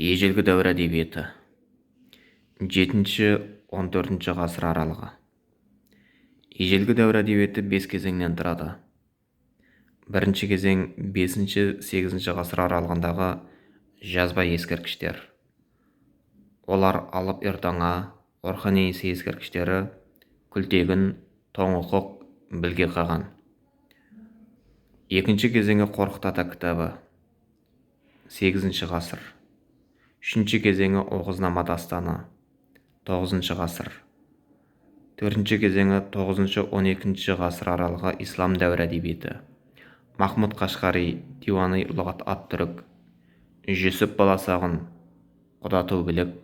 Ежелгі дәуір әдебиеті 7-14 ғасыр аралығы. Ежелгі дәуір әдебиеті 5 кезеңнен тұрады. Бірінші кезең 5-8 ғасыр аралығындағы жазба ескерткіштер. Олар алып ертаңа, Орхон-Енисей ескерткіштері, Күлтегін, Тоңықұқ, Білге қаған. Екінші кезеңі Қорқыт Ата кітабы 8 ғасыр. Үшінші кезеңі Оғызнама дастаны 9 ғасыр. Төртінші кезеңі 9-12 ғасыр аралығы ислам дәуір әдебиеті. Махмұд Қашқари, Диуани лұғат ат-түрік, Жүсіп Баласағұн, Құда Тәубілік,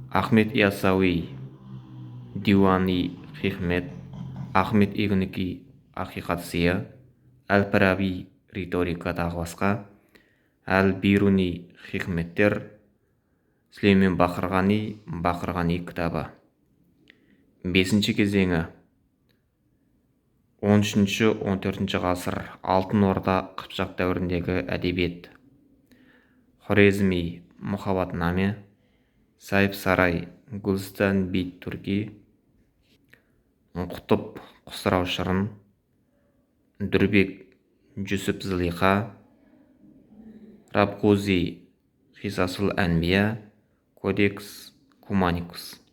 Ахмет Яссауи, Диуани Хикмет, Ахмет Игініки, Ақиқат сыйы, Әл-Фараби, риторика тағы басқа, Әл-Бируни, хикметтер, Сүлеймен Бақырғани, Бақырғани кітабы. Бесінші кезеңі 13-14 ғасыр Алтын Орда Қыпшақ дәуіріндегі әдебиет. Хорезми, Мұхаббатнаме, Сайып Сарай, Гүлстан бит Турки, Құтып, Құсырау Шырын, Дүрбек, Жүсіп Зылиха, Рабғузи, Қисасул Әнбия, Кодекс Куманикус.